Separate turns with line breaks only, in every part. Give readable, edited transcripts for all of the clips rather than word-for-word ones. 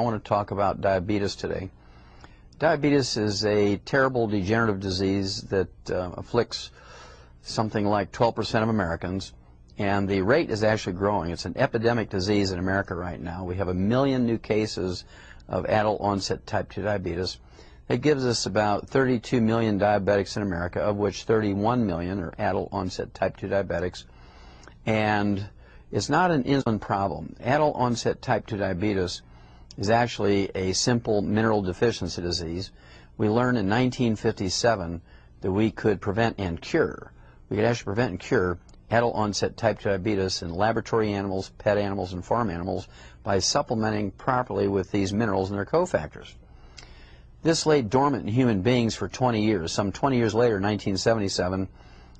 want to talk about diabetes today. Diabetes is a terrible degenerative disease that afflicts something like 12% of Americans, and the rate is actually growing. It's an epidemic disease in America right now. We have 1 million new cases of adult onset type 2 diabetes. It gives us about 32 million diabetics in America, of which 31 million are adult onset type 2 diabetics. And it's not an insulin problem. Adult onset type 2 diabetes is actually a simple mineral deficiency disease. We learned in 1957 that we could prevent and cure. We could actually prevent and cure adult onset type 2 diabetes in laboratory animals, pet animals, and farm animals by supplementing properly with these minerals and their cofactors. This lay dormant in human beings for 20 years. Some 20 years later, 1977, it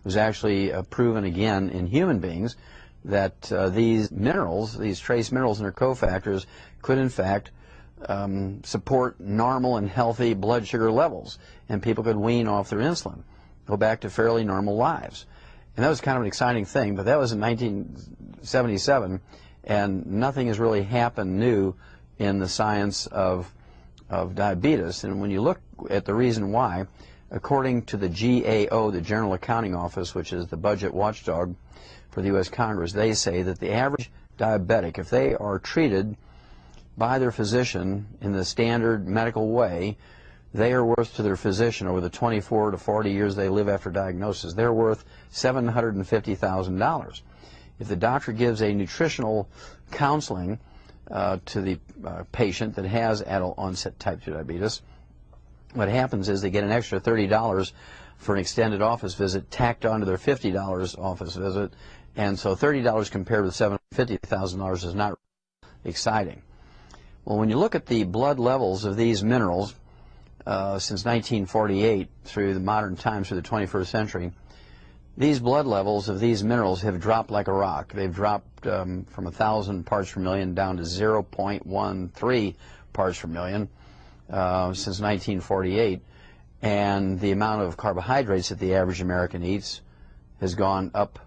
was actually proven again in human beings that these minerals, these trace minerals and their cofactors, could in fact support normal and healthy blood sugar levels, and people could wean off their insulin, go back to fairly normal lives. And that was kind of an exciting thing, but that was in 1977, and nothing has really happened new in the science of diabetes. And when you look at the reason why, according to the GAO, the General Accounting Office, which is the budget watchdog for the U.S. Congress, they say that the average diabetic, if they are treated by their physician in the standard medical way, they are worth to their physician over the 24 to 40 years they live after diagnosis, they're worth $750,000. If the doctor gives a nutritional counseling to the patient that has adult onset type 2 diabetes, what happens is they get an extra $30 for an extended office visit tacked onto their $50 office visit, and so $30 compared with $750,000 is not exciting. Well, when you look at the blood levels of these minerals since 1948 through the modern times, through the 21st century, these blood levels of these minerals have dropped like a rock. They've dropped from 1,000 parts per million down to 0.13 parts per million since 1948, and the amount of carbohydrates that the average American eats has gone up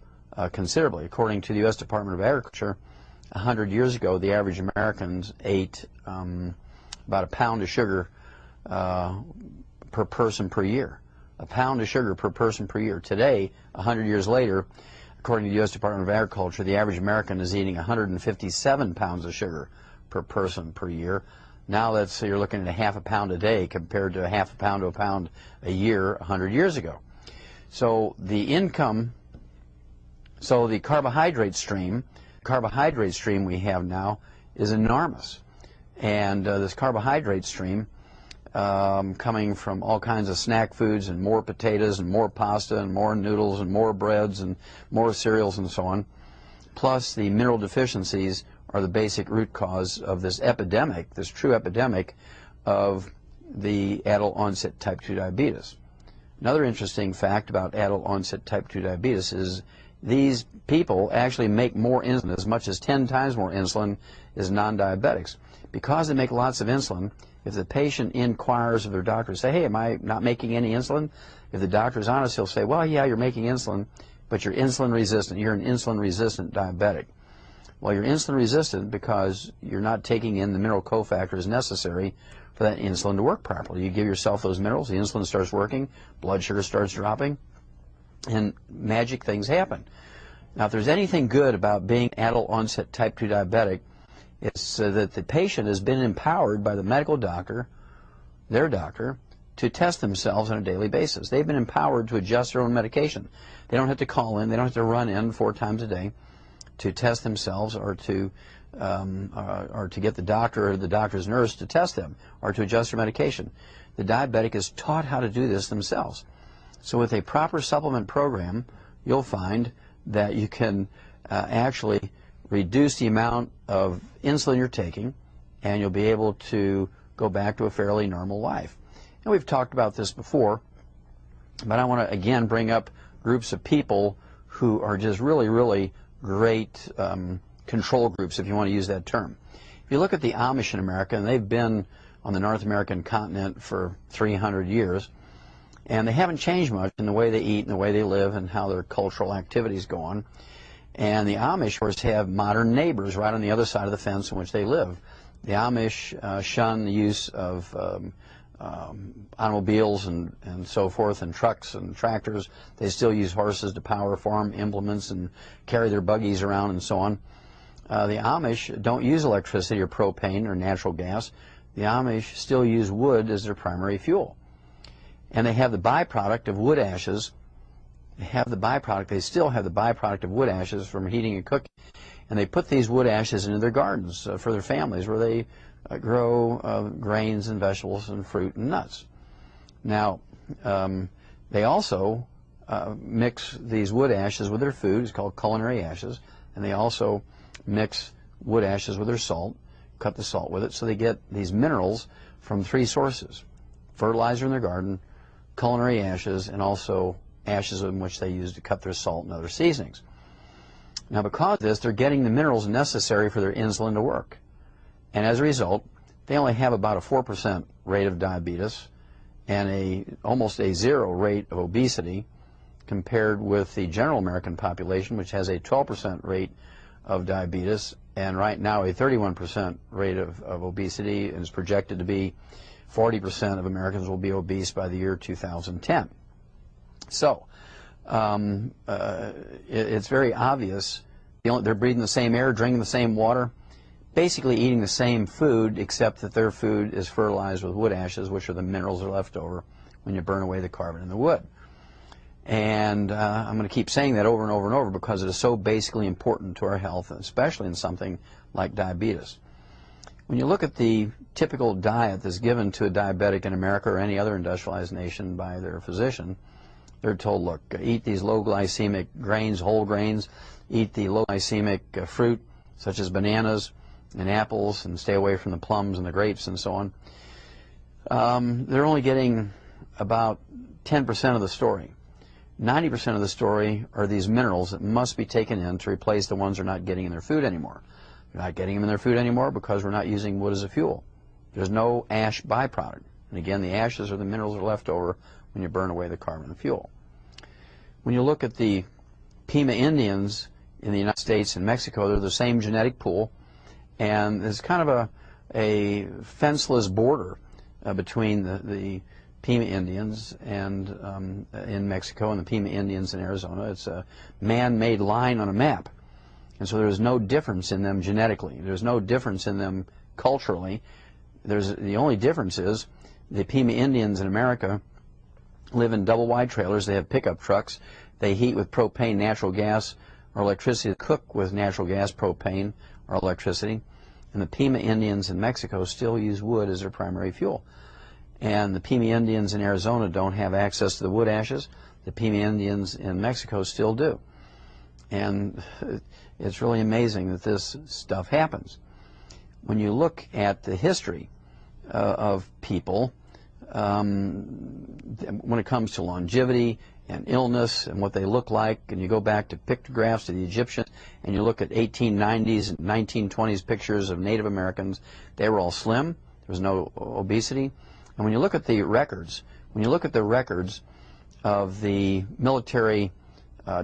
considerably. According to the U.S. Department of Agriculture, 100 years ago, the average Americans ate about a pound of sugar per person per year. A pound of sugar per person per year. Today, 100 years later, according to the U.S. Department of Agriculture, the average American is eating 157 pounds of sugar per person per year. Now that's, you're looking at a half a pound a day compared to a half a pound to a pound a year 100 years ago. So the carbohydrate stream we have now is enormous. And this carbohydrate stream coming from all kinds of snack foods and more potatoes and more pasta and more noodles and more breads and more cereals and so on, plus the mineral deficiencies are the basic root cause of this epidemic, this true epidemic of the adult onset type 2 diabetes. Another interesting fact about adult onset type 2 diabetes is these people actually make more insulin, as much as 10 times more insulin as non-diabetics. Because they make lots of insulin, if the patient inquires of their doctor, say, hey, am I not making any insulin? If the doctor is honest, he'll say, well, yeah, you're making insulin, but you're insulin resistant. You're an insulin resistant diabetic. Well, you're insulin resistant because you're not taking in the mineral cofactors necessary for that insulin to work properly. You give yourself those minerals, the insulin starts working, blood sugar starts dropping, and magic things happen. Now, if there's anything good about being adult onset type 2 diabetic, it's that the patient has been empowered by the medical doctor, their doctor, to test themselves on a daily basis. They've been empowered to adjust their own medication. They don't have to call in, they don't have to run in 4 times a day to test themselves, or to get the doctor or the doctor's nurse to test them, or to adjust their medication. The diabetic is taught how to do this themselves. So with a proper supplement program, you'll find that you can actually reduce the amount of insulin you're taking, and you'll be able to go back to a fairly normal life. And we've talked about this before, but I want to again bring up groups of people who are just really, really great control groups, if you want to use that term. If you look at the Amish in America, and they've been on the North American continent for 300 years, and they haven't changed much in the way they eat and the way they live and how their cultural activities go on. And the Amish, of course, have modern neighbors right on the other side of the fence in which they live. The Amish shun the use of automobiles and so forth, and trucks and tractors. They still use horses to power farm implements and carry their buggies around and so on. The Amish don't use electricity or propane or natural gas. The Amish still use wood as their primary fuel. And they have the byproduct of wood ashes. They still have the byproduct of wood ashes from heating and cooking. And they put these wood ashes into their gardens for their families, where they grow grains and vegetables and fruit and nuts. Now, they also mix these wood ashes with their food. It's called culinary ashes. And they also mix wood ashes with their salt, cut the salt with it, so they get these minerals from 3 sources: fertilizer in their garden, culinary ashes, and also ashes in which they use to cut their salt and other seasonings. Now, because of this, they're getting the minerals necessary for their insulin to work. And as a result, they only have about a 4% rate of diabetes and almost a 0 rate of obesity, compared with the general American population, which has a 12% rate of diabetes and right now a 31% rate of obesity, and is projected to be 40% of Americans will be obese by the year 2010. So it's very obvious. They're breathing the same air, drinking the same water, basically eating the same food, except that their food is fertilized with wood ashes, which are the minerals that are left over when you burn away the carbon in the wood. And I'm going to keep saying that over and over and over because it is so basically important to our health, especially in something like diabetes. When you look at the typical diet that's given to a diabetic in America or any other industrialized nation by their physician, they're told, look, eat these low glycemic grains, whole grains, eat the low glycemic fruit such as bananas and apples, and stay away from the plums and the grapes and so on. They're only getting about 10% of the story. 90% of the story are these minerals that must be taken in to replace the ones they're not getting in their food anymore. They're not getting them in their food anymore because we're not using wood as a fuel. There's no ash byproduct. And again, the ashes are the minerals that are left over when you burn away the carbon in the fuel. When you look at the Pima Indians in the United States and Mexico, they're the same genetic pool, and there's kind of a fenceless border between the Pima Indians and in Mexico and the Pima Indians in Arizona. It's a man-made line on a map. And so there's no difference in them genetically. There's no difference in them culturally. The only difference is the Pima Indians in America live in double-wide trailers. They have pickup trucks. They heat with propane, natural gas, or electricity, cook with natural gas, propane, or electricity. And the Pima Indians in Mexico still use wood as their primary fuel. And the Pima Indians in Arizona don't have access to the wood ashes. The Pima Indians in Mexico still do. And it's really amazing that this stuff happens. When you look at the history of people, when it comes to longevity and illness and what they look like, and you go back to pictographs of the Egyptians, and you look at 1890s and 1920s pictures of Native Americans, they were all slim. There was no obesity. And when you look at the records, of the military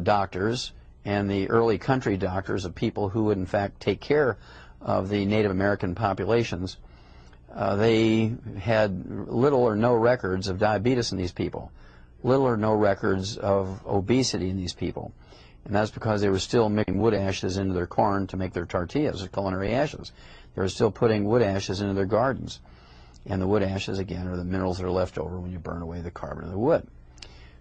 doctors and the early country doctors of people who would in fact take care of the Native American populations, they had little or no records of diabetes in these people, little or no records of obesity in these people. And that's because they were still mixing wood ashes into their corn to make their tortillas, culinary ashes. They were still putting wood ashes into their gardens. And the wood ashes, again, are the minerals that are left over when you burn away the carbon of the wood.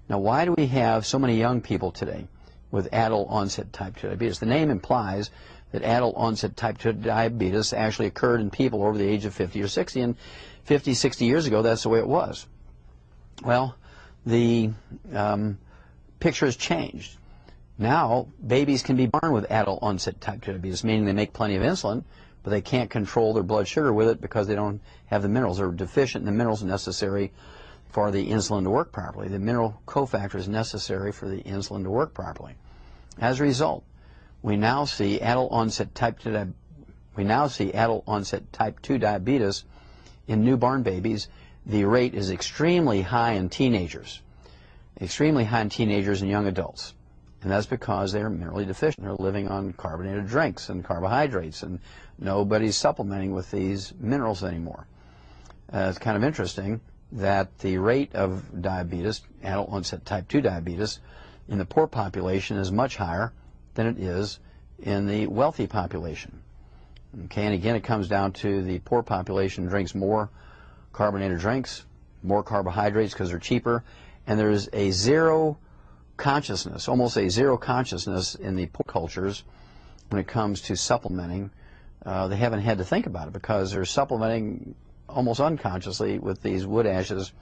Now, why do we have so many young people today with adult onset type 2 diabetes? The name implies that adult onset type 2 diabetes actually occurred in people over the age of 50 or 60, and 50, 60 years ago, that's the way it was. Well, the picture has changed. Now, babies can be born with adult onset type 2 diabetes, meaning they make plenty of insulin, but they can't control their blood sugar with it because they don't have the minerals. They're deficient in the minerals necessary for the insulin to work properly. The mineral cofactors necessary for the insulin to work properly. As a result, we now see adult onset type 2 diabetes in newborn babies. The rate is extremely high in teenagers and young adults. And that's because they're minerally deficient. They're living on carbonated drinks and carbohydrates, and nobody's supplementing with these minerals anymore. It's kind of interesting that the rate of diabetes, adult onset type 2 diabetes, in the poor population is much higher than it is in the wealthy population. Okay, and again, it comes down to the poor population drinks more carbonated drinks, more carbohydrates because they're cheaper, and there's a zero consciousness, almost a zero consciousness in the poor cultures when it comes to supplementing. They haven't had to think about it because they're supplementing almost unconsciously with these wood ashes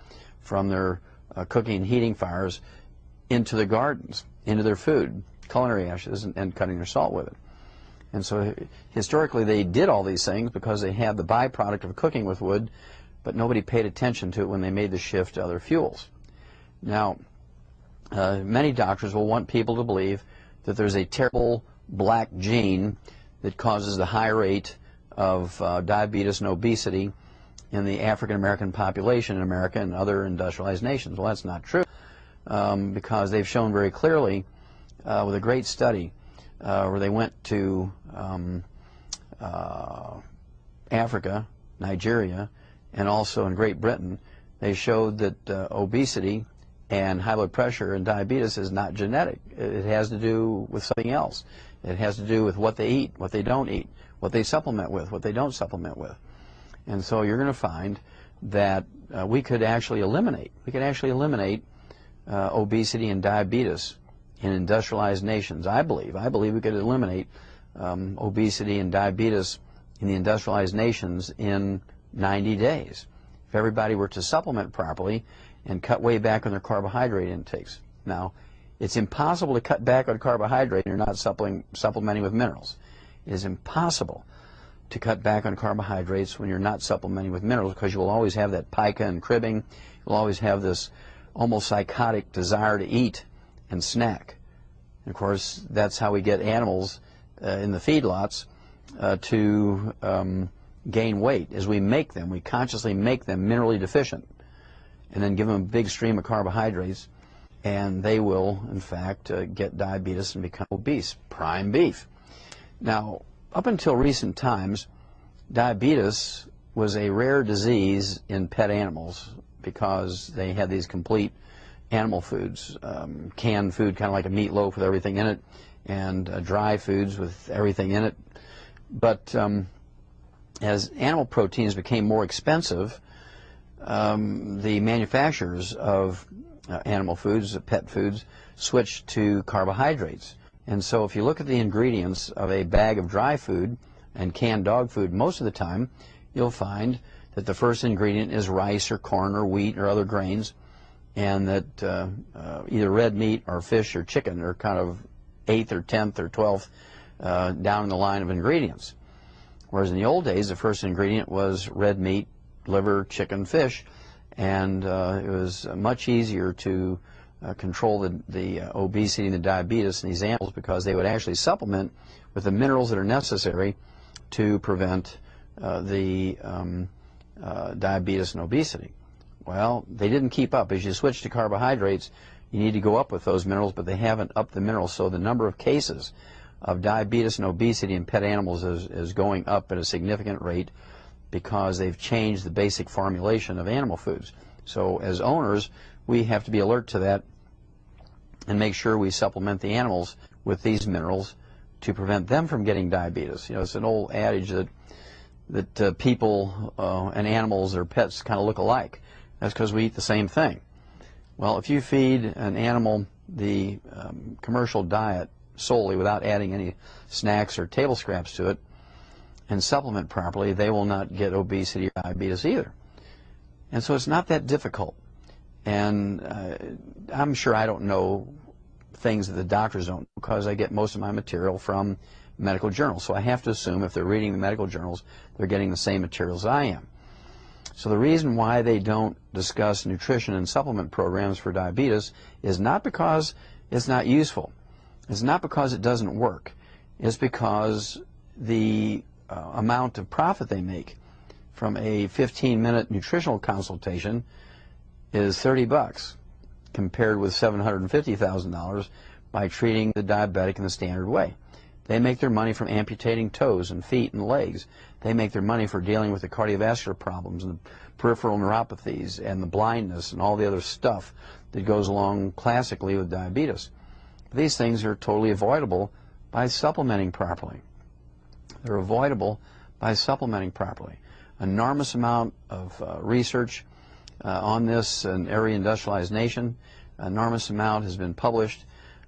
from their cooking and heating fires into the gardens, into their food, culinary ashes, and cutting their salt with it. And so historically they did all these things because they had the byproduct of cooking with wood, but nobody paid attention to it when they made the shift to other fuels. Now, many doctors will want people to believe that there's a terrible black gene that causes the high rate of diabetes and obesity in the African American population in America and other industrialized nations. Well, that's not true, because they've shown very clearly with a great study where they went to Africa, Nigeria, and also in Great Britain. They showed that obesity and high blood pressure and diabetes is not genetic. It has to do with something else. It has to do with what they eat, what they don't eat, what they supplement with, what they don't supplement with. And so you're going to find that we could actually eliminate obesity and diabetes in industrialized nations. I believe we could eliminate obesity and diabetes in the industrialized nations in 90 days if everybody were to supplement properly and cut way back on their carbohydrate intakes. Now, it's impossible to cut back on carbohydrate and you're not supplementing with minerals. It is impossible to cut back on carbohydrates when you're not supplementing with minerals, because you will always have that pica and cribbing. You'll always have this almost psychotic desire to eat and snack. And of course, that's how we get animals in the feedlots to gain weight, as we make them. We consciously make them minerally deficient and then give them a big stream of carbohydrates, and they will, in fact, get diabetes and become obese. Prime beef. Now, up until recent times, diabetes was a rare disease in pet animals because they had these complete animal foods, canned food, kind of like a meatloaf with everything in it, and dry foods with everything in it. But as animal proteins became more expensive, the manufacturers of animal foods, pet foods, switched to carbohydrates. And so if you look at the ingredients of a bag of dry food and canned dog food, most of the time you'll find that the first ingredient is rice or corn or wheat or other grains, and that either red meat or fish or chicken are kind of 8th or 10th or 12th down the line of ingredients. Whereas in the old days, the first ingredient was red meat, liver, chicken, fish, and it was much easier to control the obesity and the diabetes in these animals, because they would actually supplement with the minerals that are necessary to prevent the diabetes and obesity. Well, they didn't keep up. As you switch to carbohydrates, you need to go up with those minerals, but they haven't upped the minerals, so the number of cases of diabetes and obesity in pet animals is going up at a significant rate because they've changed the basic formulation of animal foods. So as owners, we have to be alert to that and make sure we supplement the animals with these minerals to prevent them from getting diabetes. You know, it's an old adage that people and animals or pets kind of look alike. That's because we eat the same thing. Well, if you feed an animal the commercial diet solely without adding any snacks or table scraps to it and supplement properly, they will not get obesity or diabetes either. And so it's not that difficult. And I'm sure I don't know things that the doctors don't, because I get most of my material from medical journals. So I have to assume if they're reading the medical journals, they're getting the same materials I am. So the reason why they don't discuss nutrition and supplement programs for diabetes is not because it's not useful. It's not because it doesn't work. It's because the amount of profit they make from a 15-minute nutritional consultation is $30 compared with $750,000 by treating the diabetic in the standard way. They make their money from amputating toes and feet and legs. They make their money for dealing with the cardiovascular problems and the peripheral neuropathies and the blindness and all the other stuff that goes along classically with diabetes. These things are totally avoidable by supplementing properly. They're avoidable by supplementing properly. Enormous amount of research on this in every industrialized nation. Enormous amount has been published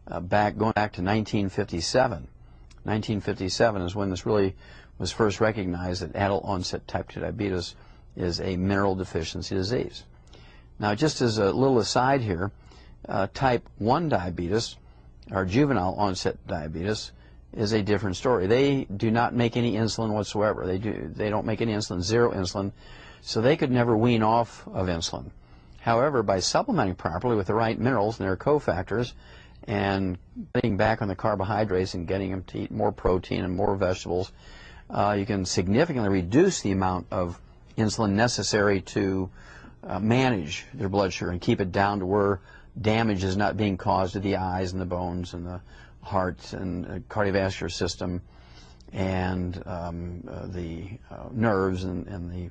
going back to 1957. 1957 is when this really was first recognized that adult onset type 2 diabetes is a mineral deficiency disease. Now, just as a little aside here, type 1 diabetes, or juvenile onset diabetes, is a different story. They do not make any insulin whatsoever. They don't make any insulin, zero insulin, so they could never wean off of insulin. However, by supplementing properly with the right minerals and their cofactors, and getting back on the carbohydrates and getting them to eat more protein and more vegetables, you can significantly reduce the amount of insulin necessary to manage their blood sugar and keep it down to where damage is not being caused to the eyes and the bones and the heart and cardiovascular system and the nerves and the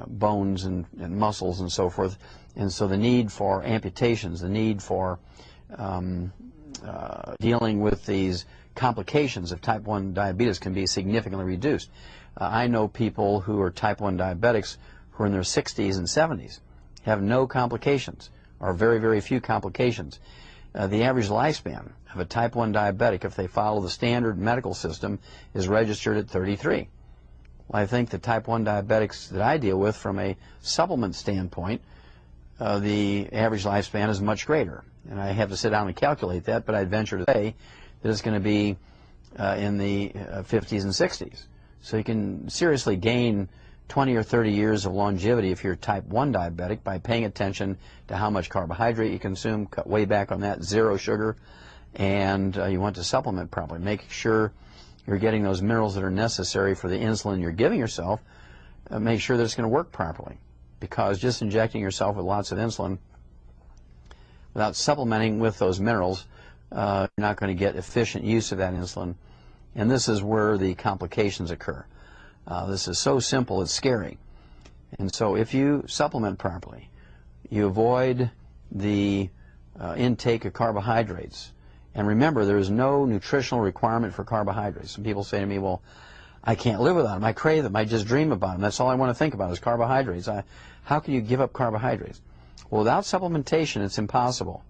bones and muscles and so forth. And so the need for amputations, the need for dealing with these complications of type 1 diabetes can be significantly reduced. I know people who are type 1 diabetics who are in their 60s and 70s, have no complications, or very, very few complications. The average lifespan of a type 1 diabetic, if they follow the standard medical system, is registered at 33. Well, I think the type 1 diabetics that I deal with from a supplement standpoint, the average lifespan is much greater. And I have to sit down and calculate that, but I'd venture to say that it's going to be in the 50s and 60s. So you can seriously gain 20 or 30 years of longevity if you're type 1 diabetic by paying attention to how much carbohydrate you consume, cut way back on that, zero sugar, and you want to supplement properly. Make sure you're getting those minerals that are necessary for the insulin you're giving yourself. Make sure that it's going to work properly, because just injecting yourself with lots of insulin without supplementing with those minerals, you're not going to get efficient use of that insulin, and this is where the complications occur. This is so simple, it's scary. And so if you supplement properly, you avoid the intake of carbohydrates. And remember, there is no nutritional requirement for carbohydrates. Some people say to me, well, I can't live without them. I crave them. I just dream about them. That's all I want to think about is carbohydrates. How can you give up carbohydrates? Well, without supplementation, it's impossible.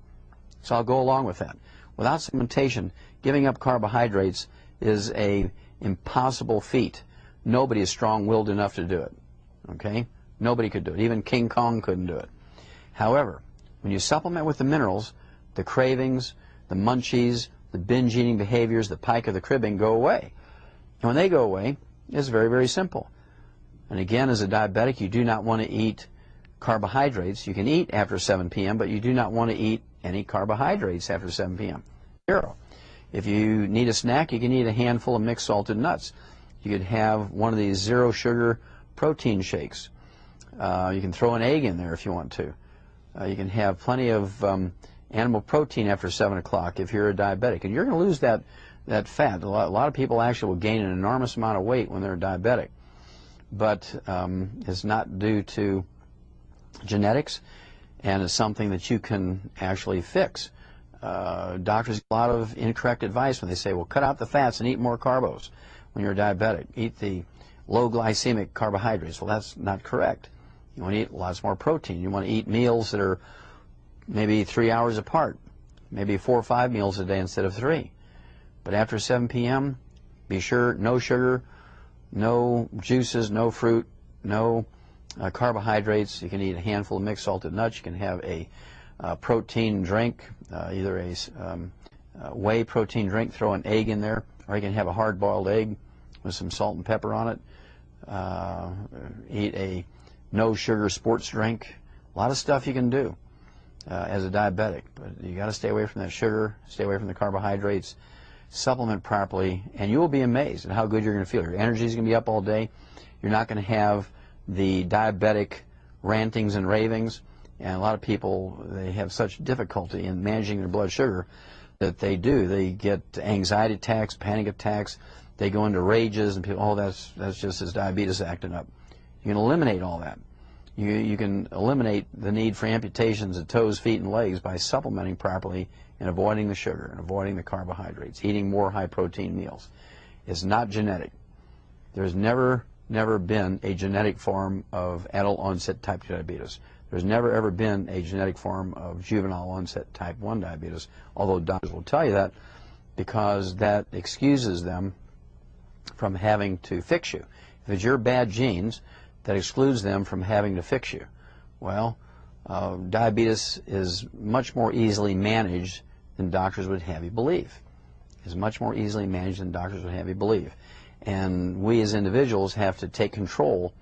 So I'll go along with that. Without supplementation, giving up carbohydrates is an impossible feat. Nobody is strong-willed enough to do it. Okay? Nobody could do it. Even King Kong couldn't do it. However, when you supplement with the minerals, the cravings, the munchies, the binge-eating behaviors, the pike of the cribbing go away. And when they go away, it's very, very simple. And again, as a diabetic, you do not want to eat carbohydrates. You can eat after 7 p.m., but you do not want to eat any carbohydrates after 7 p.m. Zero. If you need a snack, you can eat a handful of mixed salted nuts. You could have one of these zero sugar protein shakes. You can throw an egg in there if you want to. You can have plenty of animal protein after 7 o'clock if you're a diabetic. And you're going to lose that fat. A lot of people actually will gain an enormous amount of weight when they're diabetic. But it's not due to genetics, and it's something that you can actually fix. Doctors get a lot of incorrect advice when they say, well, cut out the fats and eat more carbos when you're diabetic. Eat the low glycemic carbohydrates. Well, that's not correct. You want to eat lots more protein. You want to eat meals that are maybe 3 hours apart, maybe 4 or 5 meals a day instead of 3. But after 7 p.m., be sure no sugar, no juices, no fruit, no carbohydrates. You can eat a handful of mixed salted nuts. You can have a protein drink, either a whey protein drink, throw an egg in there, or you can have a hard-boiled egg with some salt and pepper on it. Eat a no-sugar sports drink. A lot of stuff you can do as a diabetic, but you got to stay away from that sugar, stay away from the carbohydrates, supplement properly, and you will be amazed at how good you're going to feel. Your energy is going to be up all day. You're not going to have the diabetic rantings and ravings, and a lot of people, they have such difficulty in managing their blood sugar that they do. They get anxiety attacks, panic attacks. They go into rages, and people, oh, that's just his diabetes acting up. You can eliminate all that. You can eliminate the need for amputations of toes, feet, and legs by supplementing properly and avoiding the sugar and avoiding the carbohydrates, eating more high-protein meals. It's not genetic. There's never been a genetic form of adult-onset type 2 diabetes. There's never, ever been a genetic form of juvenile-onset type 1 diabetes, although doctors will tell you that because that excuses them from having to fix you. If it's your bad genes, that excludes them from having to fix you. Well, diabetes is much more easily managed than doctors would have you believe. It's much more easily managed than doctors would have you believe. And we as individuals have to take control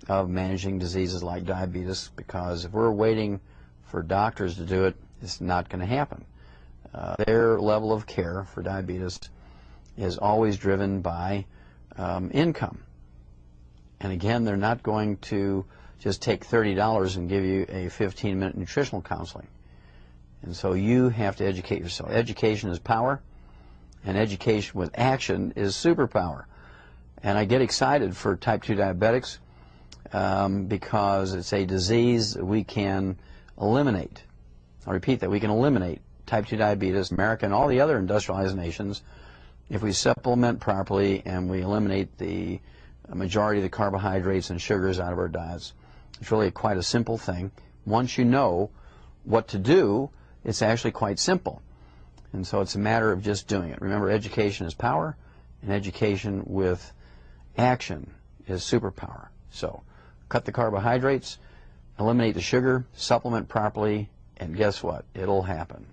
of managing diseases like diabetes, because if we're waiting for doctors to do it, it's not going to happen. Their level of care for diabetes is always driven by income. And again, they're not going to just take $30 and give you a 15-minute nutritional counseling. And so you have to educate yourself. Education is power, and education with action is superpower. And I get excited for type 2 diabetics because it's a disease we can eliminate. I'll repeat that. We can eliminate type 2 diabetes, America and all the other industrialized nations, if we supplement properly and we eliminate the majority of the carbohydrates and sugars out of our diets. It's really quite a simple thing. Once you know what to do, it's actually quite simple. And so it's a matter of just doing it. Remember, education is power, and education with action is superpower. So cut the carbohydrates, eliminate the sugar, supplement properly, and guess what? It'll happen.